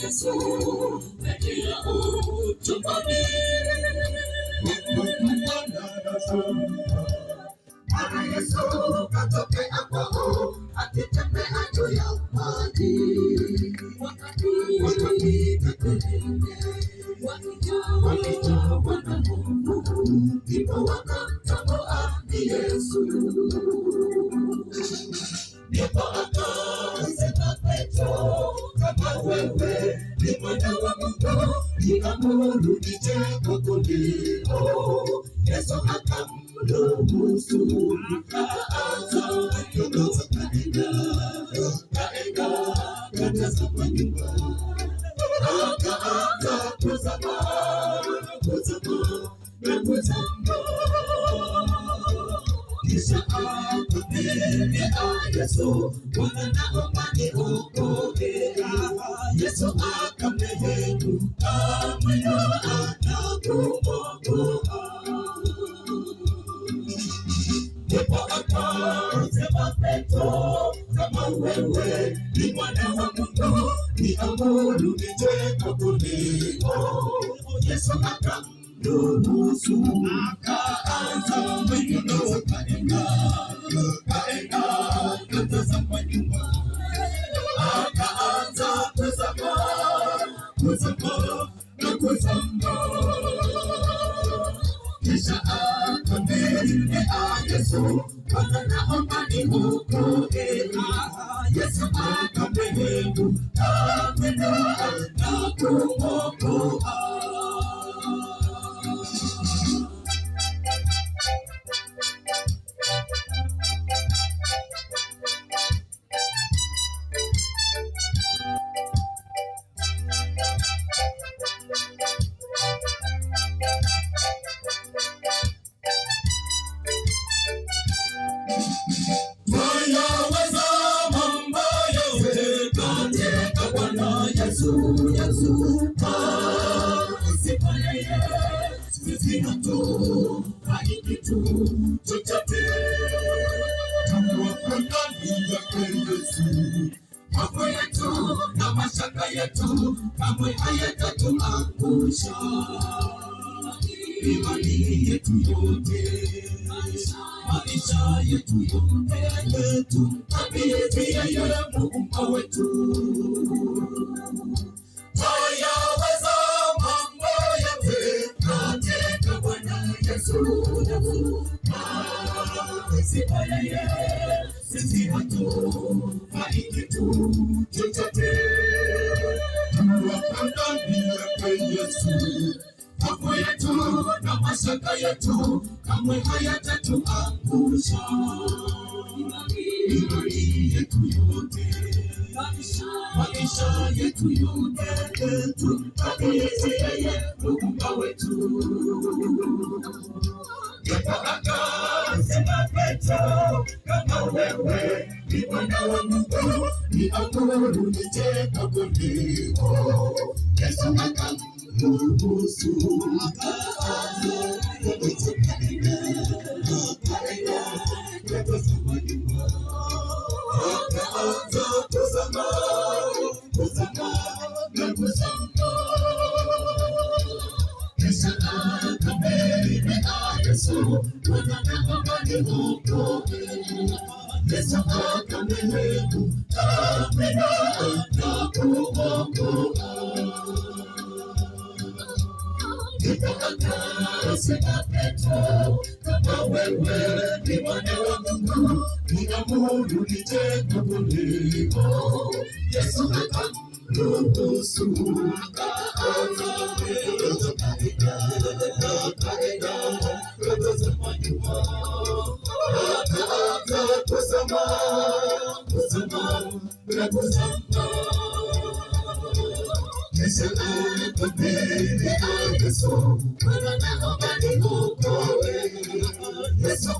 Yesu pekee tumboni. Bwana Yesu katokea kwao akitembea juu ya maji, wakapiga kelele wakijawa na Mungu, ndipo wakamtambua ni Yesu. Ndipo akasema Petro, kama wewe ni mwana wa Mungu, niamuru nije kwako leo. Yesu akamruhusu, akaanza kaenda katazama nyuma, akaanza kuzama na kuzama, kisha akamwambia Yesu, Bwana naomba niokoe. Yesu akamrehemu, akamwinua na kumwokoa. Ndipo akasema Petro, kama wewe ni mwana wa Mungu, niamuru nije kwako leo. Yesu akamruhusu, akaanza mwendo, kaenda katazama nyuma, akaanza kuzama na kuzama, kisha akamwambia Yesu, Bwana naomba niokoe. Yesu akamrehemu, akamwinua na kumwokoa. Yesu sifa yeye, sisi hatufai kitu chochote. Tuko ndani yake Yesu, mambo yetu na mashaka yetu kamwe hayatatuangusha. Imani yetu yote, maisha yetu yote, tumkabidhi yeye Muumba wetu. Wayaweza mambo yote katika Bwana Yesu. Sifa yeye, sisi hatufai kitu chochote. Tuko ndani yake Yesu, mambo yetu na mashaka yetu kamwe hayatatuangusha. Imani yetu yote, maisha yetu yote, tumkabidhi yeye Muumba wetu. Ndipo akasema Petro, kama wewe ni mwana wa Mungu, niamuru nije kwako leo. Yesu akamruhusu, akaanza katazama nyuma, akaanza kuzama na kuzama, kisha akamwambia Yesu, Bwana naomba niokoe. Yesu akamrehemu, akamwinua na kumwokoa. Ndipo akasema Petro, kama wewe ni mwana wa Mungu, niamuru nije kwako leo. Yesu akamruhusu, akaanza kaenda katazama nyuma, akaanza kuzama na kuzama, kisha akamwambia Yesu, Bwana naomba niokoe. Yesu